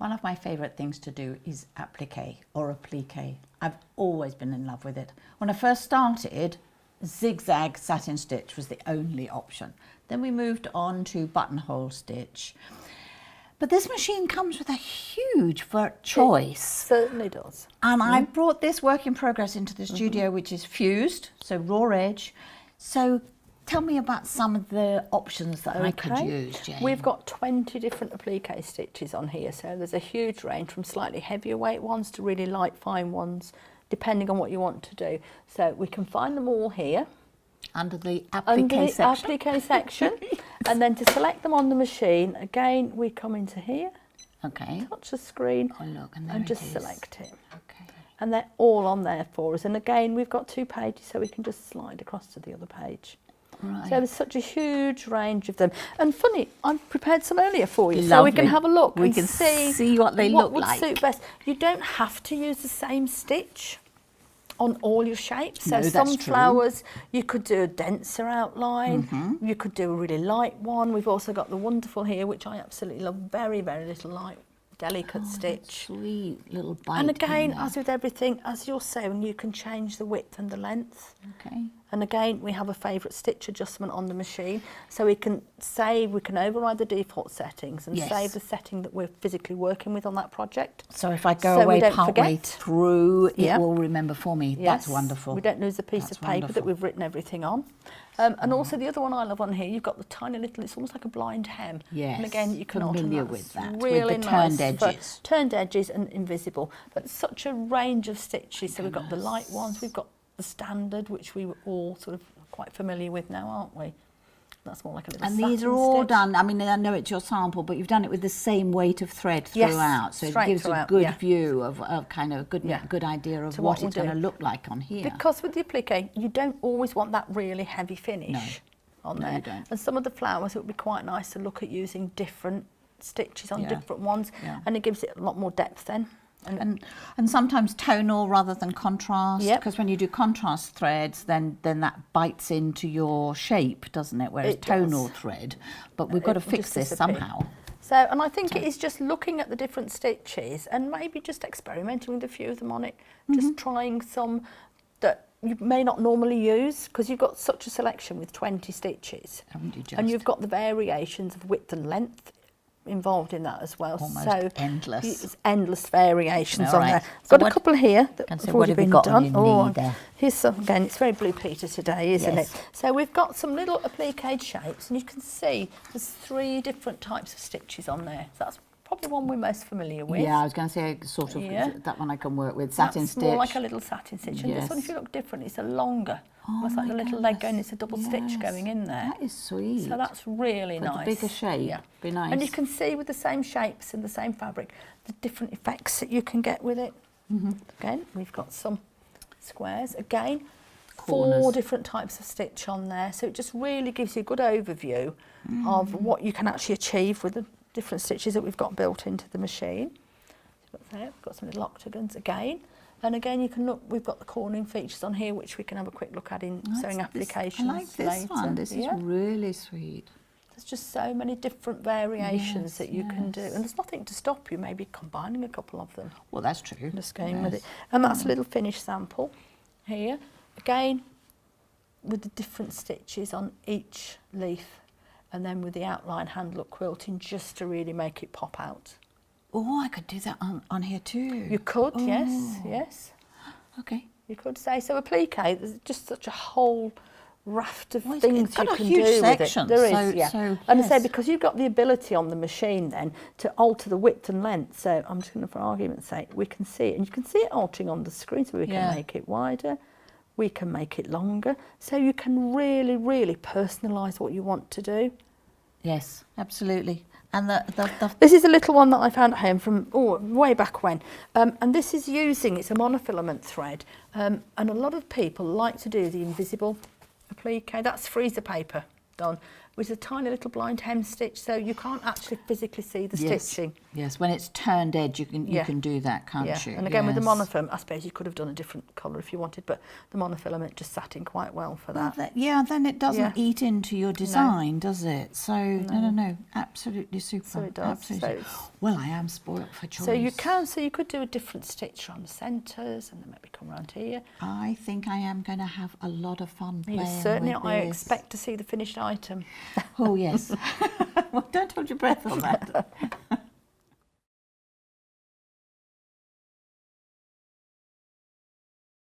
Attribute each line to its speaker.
Speaker 1: One of my favourite things to do is applique or appliqué. I've always been in love with it. When I first started, zigzag satin stitch was the only option. Then we moved on to buttonhole stitch. But this machine comes with a huge choice.
Speaker 2: It certainly does.
Speaker 1: And I brought this work in progress into the studio, which is fused, so raw edge. So tell me about some of the options that I could use, Jane.
Speaker 2: We've got 20 different applique stitches on here, so there's a huge range from slightly heavier weight ones to really light fine ones, depending on what you want to do. So we can find them all here.
Speaker 1: Under the applique
Speaker 2: section. And then to select them on the machine, again, we come into here, touch the screen, and just select it.
Speaker 1: Okay.
Speaker 2: And they're all on there for us. And again, we've got 2 pages, so we can just slide across to the other page.
Speaker 1: Right.
Speaker 2: So there's such a huge range of them. And funny, I've prepared some earlier for you,
Speaker 1: Lovely.
Speaker 2: so we can have a look
Speaker 1: we
Speaker 2: and
Speaker 1: can
Speaker 2: see
Speaker 1: what they look like.
Speaker 2: What would suit best. You don't have to use the same stitch on all your shapes. So some flowers, you could do a denser outline, you could do a really light one. We've also got the wonderful here, which I absolutely love, very, very little light, delicate stitch.
Speaker 1: Sweet little bite.
Speaker 2: And again, as with everything, as you're sewing, you can change the width and the length.
Speaker 1: Okay.
Speaker 2: And again, we have a favourite stitch adjustment on the machine, so we can override the default settings and save the setting that we're physically working with on that project.
Speaker 1: So if I go away partway through, it will remember for me.
Speaker 2: Yes.
Speaker 1: That's wonderful.
Speaker 2: We don't lose a piece of paper that we've written everything on. And also the other one I love on here, you've got the tiny little, it's almost like a blind hem.
Speaker 1: Yes.
Speaker 2: And again, you can
Speaker 1: familiar with that.
Speaker 2: Really
Speaker 1: with the turned edges.
Speaker 2: Turned edges and invisible. But such a range of stitches. So we've got the light ones, we've got the standard, which we were all sort of quite familiar with now, aren't we? That's more like a little
Speaker 1: And these are all done, I mean, I know it's your sample, but you've done it with the same weight of thread throughout. So it gives a good view of kind of a good idea of what it's going to look like on here.
Speaker 2: Because with the applique, you don't always want that really heavy finish on there.
Speaker 1: You don't.
Speaker 2: And some of the flowers, it would be quite nice to look at using different stitches on different ones. And it gives it a lot more depth then.
Speaker 1: And sometimes tonal rather than contrast, because when you do contrast threads, then that bites into your shape, doesn't it? Whereas tonal thread, but we've got to fix this somehow.
Speaker 2: So, and I think it is just looking at the different stitches and maybe just experimenting with a few of them on it, just trying some that you may not normally use, because you've got such a selection with 20 stitches.
Speaker 1: Haven't you just?
Speaker 2: And you've got the variations of width and length involved in that as well.
Speaker 1: Almost endless.
Speaker 2: It's endless variations on there. I've got a couple here that have already been done. Here's some, again, it's very Blue Peter today, isn't it? So we've got some little appliqué shapes, and you can see there's 3 different types of stitches on there. So that's probably one we're most familiar with.
Speaker 1: Yeah, I was going to say sort of that one I can work with, satin stitch.
Speaker 2: More like a little satin stitch. And this one, if you look different, it's a longer. Almost like the little leg going, it's a double stitch going in there.
Speaker 1: That is sweet.
Speaker 2: So that's really nice.
Speaker 1: A bigger shape, be nice.
Speaker 2: And you can see with the same shapes and the same fabric, the different effects that you can get with it. Again, we've got some squares. Again, corners. 4 different types of stitch on there. So it just really gives you a good overview of what you can actually achieve with the different stitches that we've got built into the machine. So we've got some little octagons again. And again, you can look, we've got the cornering features on here, which we can have a quick look at in sewing applications
Speaker 1: I like this one. This is really sweet.
Speaker 2: There's just so many different variations that you can do. And there's nothing to stop you maybe combining a couple of them.
Speaker 1: Well, that's true.
Speaker 2: Just going with it. And that's a little finished sample here. Again, with the different stitches on each leaf. And then with the outline hand look quilting, just to really make it pop out.
Speaker 1: Oh, I could do that on here too.
Speaker 2: You could, yes.
Speaker 1: Okay.
Speaker 2: You could say. So applique, there's just such a whole raft of things you can do
Speaker 1: with
Speaker 2: it. There is, and I say, because you've got the ability on the machine then to alter the width and length. So I'm just going to, for argument's sake, we can see it. And you can see it altering on the screen, so we can make it wider. We can make it longer. So you can really, really personalise what you want to do.
Speaker 1: Yes, absolutely. And
Speaker 2: this is a little one that I found at home from way back when, and this is it's a monofilament thread, and a lot of people like to do the invisible applique. That's freezer paper done, which is a tiny little blind hem stitch, so you can't actually physically see the stitching.
Speaker 1: Yes, when it's turned edge, you can do that, can't you?
Speaker 2: And again, with the monofilament, I suppose you could have done a different colour if you wanted, but the monofilament just sat in quite well for that.
Speaker 1: Well, then it doesn't eat into your design, does it? So, no, absolutely super.
Speaker 2: So it does.
Speaker 1: Absolutely. Well, I am spoilt for choice.
Speaker 2: So you could do a different stitch on the centres and then maybe come around here.
Speaker 1: I think I am going to have a lot of fun playing
Speaker 2: Certainly,
Speaker 1: with
Speaker 2: I
Speaker 1: this.
Speaker 2: expect to see the finished item.
Speaker 1: Oh, yes. Well, don't hold your breath on that.